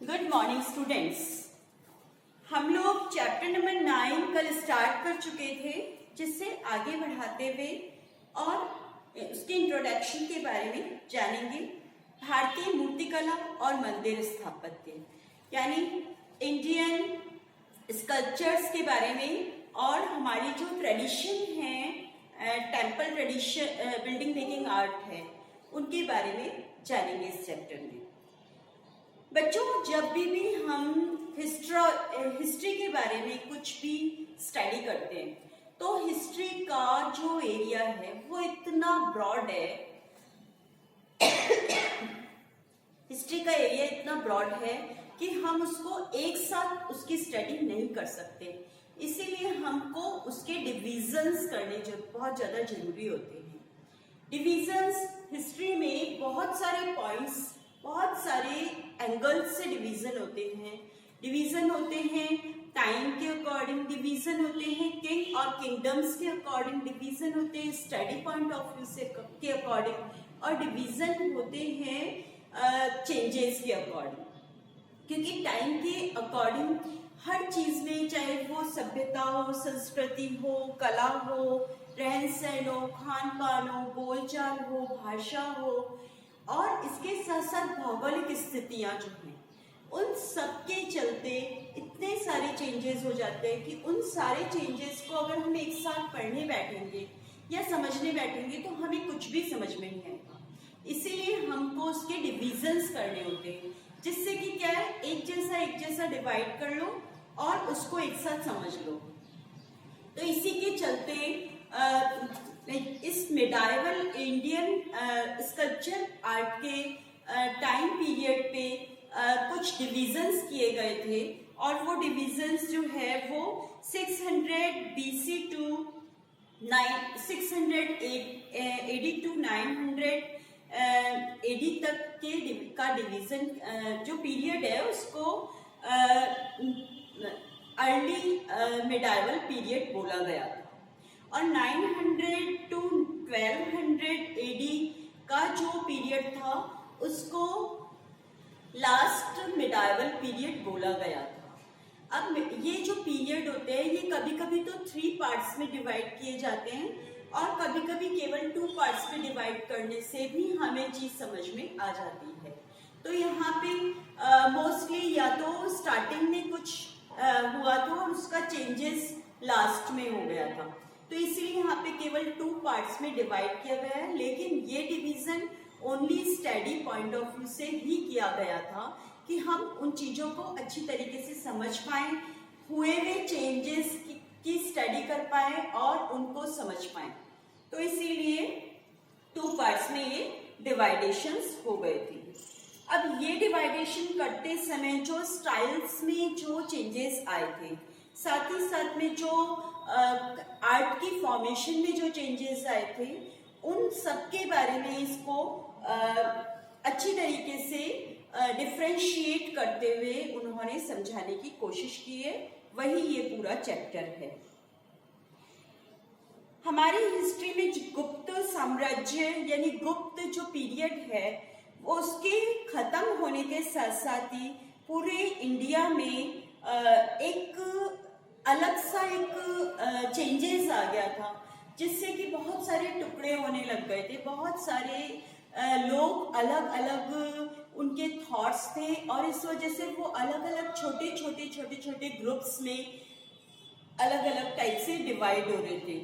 Good morning students. हम लोग chapter number 9 कल स्टार्ट कर चुके थे, जिससे आगे बढ़ाते हुए और उसके इंट्रोडक्शन के बारे में जानेंगे। भारतीय मूर्तिकला और मंदिर स्थापत्य यानी इंडियन स्कल्पचर्स के बारे में, और हमारी जो ट्रेडिशन है temple tradition building making art है, उनके बारे में जानेंगे इस चैप्टर में। बच्चों, जब भी हम हिस्ट्री के बारे में कुछ भी स्टडी करते हैं तो हिस्ट्री का जो एरिया है वो इतना ब्रॉड है हिस्ट्री का एरिया इतना ब्रॉड है कि हम उसको एक साथ उसकी स्टडी नहीं कर सकते। इसीलिए हमको उसके डिविजन्स करने जो बहुत ज़्यादा जरूरी होते हैं। डिविजन्स हिस्ट्री में बहुत सारे पॉइंट्स, बहुत सारे एंगल्स से डिवीजन होते हैं। डिवीजन होते हैं टाइम के अकॉर्डिंग, डिवीजन होते हैं किंग और किंगडम्स के अकॉर्डिंग, डिवीजन होते हैं स्टडी पॉइंट ऑफ व्यू से के अकॉर्डिंग, और डिवीजन होते हैं चेंजेस के अकॉर्डिंग। क्योंकि टाइम के अकॉर्डिंग हर चीज में, चाहे वो सभ्यता हो, संस्कृति हो, कला हो, रहन सहन हो, खान पान हो, बोलचाल हो, भाषा हो, और इसके साथ साथ भौगोलिक स्थितियां जो हैं, उन सब के चलते इतने सारे चेंजेस हो जाते हैं कि उन सारे चेंजेस को अगर हम एक साथ पढ़ने बैठेंगे या समझने बैठेंगे तो हमें कुछ भी समझ में नहीं आएगा। इसीलिए हमको उसके डिविजन्स करने होते हैं, जिससे कि क्या है, एक जैसा डिवाइड कर लो और उसको एक साथ समझ लो। तो इसी के चलते इस मिडाइवल इंडियन स्कल्पचर आर्ट के टाइम पीरियड पे कुछ डिविजन्स किए गए थे, और वो डिविजन्स जो है वो 600 BC to 600 AD to 900 AD तक का डिवीजन जो पीरियड है उसको अर्ली मिडाइवल पीरियड बोला गया था। और 900 टू 1200 AD का जो पीरियड था उसको लास्ट मिडाइवल पीरियड बोला गया था। अब ये जो पीरियड होते हैं ये कभी कभी तो 3 पार्ट्स में डिवाइड किए जाते हैं, और कभी कभी केवल 2 पार्ट्स में डिवाइड करने से भी हमें चीज समझ में आ जाती है। तो यहाँ पे मोस्टली या तो स्टार्टिंग में कुछ हुआ था और उसका चेंजेस लास्ट में हो गया था, तो इसलिए यहाँ पे केवल 2 पार्ट्स में डिवाइड किया गया है। लेकिन ये division only study point of view से ही किया गया था कि हम उन चीजों को अच्छी तरीके से समझ पाए, हुए हुए चेंजेस की स्टडी कर पाए और उनको समझ पाए। तो इसीलिए 2 पार्ट्स में ये डिवाइडेशंस हो गए थे। अब ये डिवाइडेशन करते समय जो स्टाइल्स में जो चेंजेस आए थे, साथ ही साथ में जो आर्ट की फॉर्मेशन में जो चेंजेस आए थे, उन सब के बारे में इसको अच्छी तरीके से डिफ्रेंशिएट करते हुए उन्होंने समझाने की कोशिश की है। वही ये पूरा चैप्टर है। हमारी हिस्ट्री में गुप्त साम्राज्य यानी गुप्त जो पीरियड है वो उसके खत्म होने के साथ साथ ही पूरे इंडिया में एक अलग सा एक चेंजेस आ गया था, जिससे कि बहुत सारे टुकड़े होने लग गए थे। बहुत सारे लोग अलग अलग उनके थॉट्स थे, और इस वजह से वो अलग अलग छोटे छोटे ग्रुप्स में अलग अलग टाइप से डिवाइड हो रहे थे।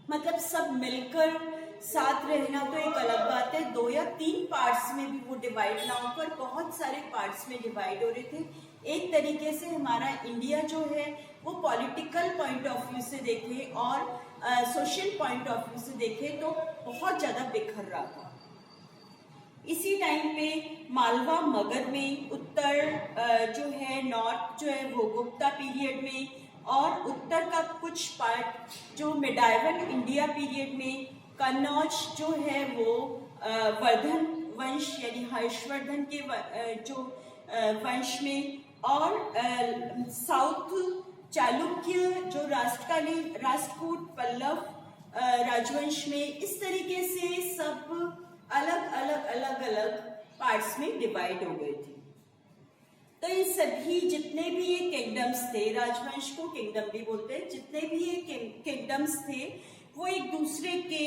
मतलब सब मिलकर साथ रहना तो एक अलग बात है, 2 या 3 पार्ट्स में भी वो डिवाइड ना होकर बहुत सारे पार्ट्स में डिवाइड हो रहे थे। एक तरीके से हमारा इंडिया जो है वो पॉलिटिकल पॉइंट ऑफ व्यू से देखें और सोशल पॉइंट ऑफ व्यू से देखें तो बहुत ज्यादा बिखर रहा था। इसी टाइम पे मालवा मगध में, उत्तर जो है नॉर्थ जो है वो गुप्ता पीरियड में, और उत्तर का कुछ पार्ट जो मिडाइवल इंडिया पीरियड में, कन्नौज जो है वो वर्धन वंश यानी हर्षवर्धन के जो वंश में, और साउथ चालुक्य जो राष्ट्रकूट पल्लव राजवंश में, इस तरीके से सब अलग अलग पार्ट्स में डिवाइड हो गए थे। तो ये सभी जितने भी ये किंगडम्स थे, राजवंश को किंगडम भी बोलते हैं, जितने भी ये किंगडम्स थे वो एक दूसरे के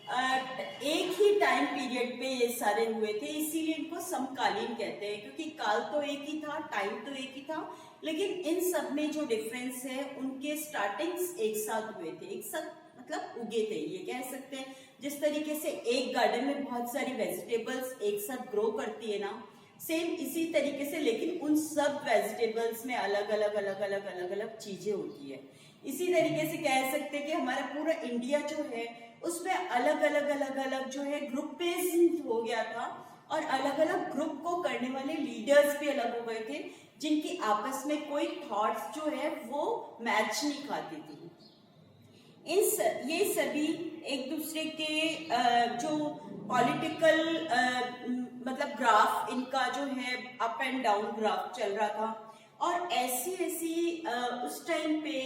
एक ही टाइम पीरियड पे ये सारे हुए थे, इसीलिए इनको समकालीन कहते हैं, क्योंकि काल तो एक ही था, टाइम तो एक ही था, लेकिन इन सब में जो डिफरेंस है उनके स्टार्टिंग्स एक साथ हुए थे, एक साथ मतलब उगे थे, ये कह सकते हैं। जिस तरीके से एक गार्डन में बहुत सारी वेजिटेबल्स एक साथ ग्रो करती है ना, सेम इसी तरीके से, लेकिन उन सब वेजिटेबल्स में अलग अलग अलग अलग अलग अलग चीजें होती है। इसी तरीके से कह सकते हैं कि हमारा पूरा इंडिया जो है उसमें अलग अलग अलग अलग जो है ग्रुपेशन हो गया था, और अलग अलग ग्रुप को करने वाले लीडर्स भी अलग हो गए थे, जिनकी आपस में कोई थॉट्स जो है वो मैच नहीं खाती थी। ये सभी एक दूसरे के जो पॉलिटिकल मतलब ग्राफ इनका जो है अप एंड डाउन ग्राफ चल रहा था, और ऐसी उस टाइम पे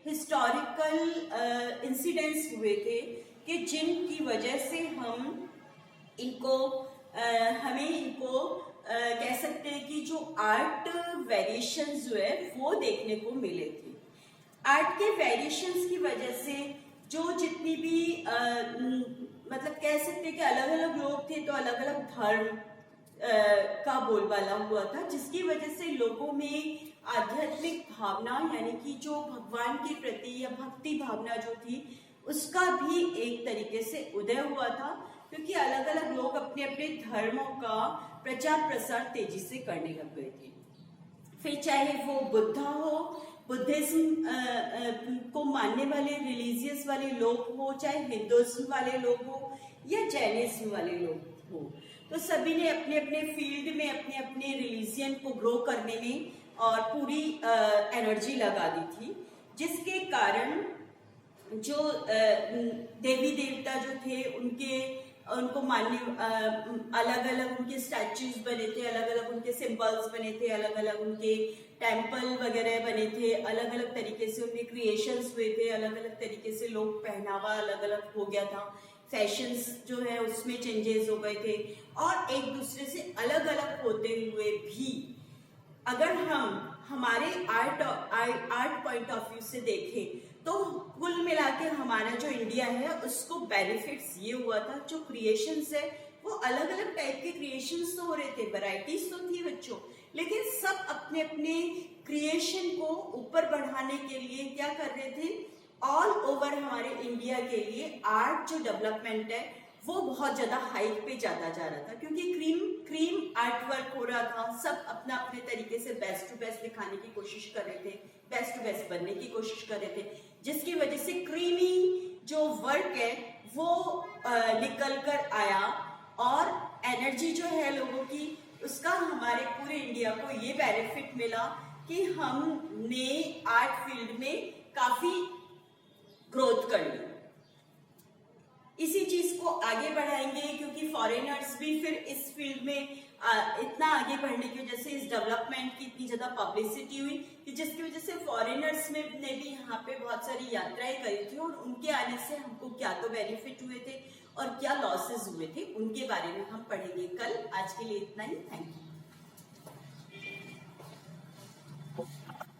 हिस्टोरिकल इंसिडेंट्स हुए थे कि जिनकी वजह से हमें इनको कह सकते हैं कि जो आर्ट वेरिएशंस जो है वो देखने को मिले थे। आर्ट के वेरिएशंस की वजह से जो जितनी भी मतलब कह सकते हैं कि अलग अलग लोग थे, तो अलग अलग धर्म का बोलबाला हुआ था, जिसकी वजह से लोगों में आध्यात्मिक भावना यानी कि जो भगवान के प्रति या भक्ति भावना जो थी उसका भी एक तरीके से उदय हुआ था, क्योंकि अलग अलग लोग अपने अपने धर्मों का प्रचार प्रसार तेजी से करने लग गए थे। फिर चाहे वो बुद्धा हो, बुद्धिज्म को मानने वाले रिलीजियस वाले लोग हो, चाहे हिंदुइज्म वाले लोग हो या जैनिज्म वाले लोग हो, तो सभी ने अपने अपने फील्ड में अपने अपने रिलीजियन को ग्रो करने में और पूरी एनर्जी लगा दी थी, जिसके कारण जो देवी देवता जो थे उनको मानने अलग अलग उनके स्टैच्यूज बने थे, अलग अलग उनके सिंबल्स बने थे, अलग अलग उनके टेम्पल वगैरह बने थे, अलग अलग तरीके से उनके क्रिएशंस हुए थे, अलग अलग तरीके से लोग पहनावा अलग अलग हो गया था, फैशंस जो है उसमें चेंजेस हो गए थे, और एक दूसरे से अलग अलग होते हुए भी अगर हम हमारे आर्ट पॉइंट ऑफ व्यू से देखें तो कुल मिला के हमारा जो इंडिया है उसको बेनिफिट्स ये हुआ था, जो क्रिएशंस है वो अलग अलग टाइप के क्रिएशंस तो हो रहे थे, वैरायटीज तो थी बच्चों, लेकिन सब अपने अपने क्रिएशन को ऊपर बढ़ाने के लिए क्या कर रहे थे, ऑल ओवर हमारे इंडिया के लिए आर्ट जो डेवलपमेंट है वो बहुत ज्यादा हाइट पे जाता जा रहा था, क्योंकि क्रीम आर्ट वर्क हो रहा था, सब अपना अपने तरीके से बेस्ट टू बेस्ट दिखाने की कोशिश कर रहे थे, बेस्ट टू बेस्ट बनने की कोशिश कर रहे थे, जिसकी वजह से क्रीमी जो वर्क है वो निकल कर आया, और एनर्जी जो है लोगों की उसका हमारे पूरे इंडिया को ये बेनिफिट मिला कि हमने आर्ट फील्ड में काफी ग्रोथ कर ली। इसी चीज को आगे बढ़ाएंगे, क्योंकि फॉरेनर्स भी फिर इस फील्ड में इतना आगे बढ़ने की वजह से इस डेवलपमेंट की इतनी ज्यादा पब्लिसिटी हुई कि जिसकी वजह से फॉरेनर्स ने भी यहाँ पे बहुत सारी यात्राएं करी थी, और उनके आने से हमको क्या तो बेनिफिट हुए थे और क्या लॉसेस हुए थे उनके बारे में हम पढ़ेंगे कल। आज के लिए इतना ही, थैंक यू।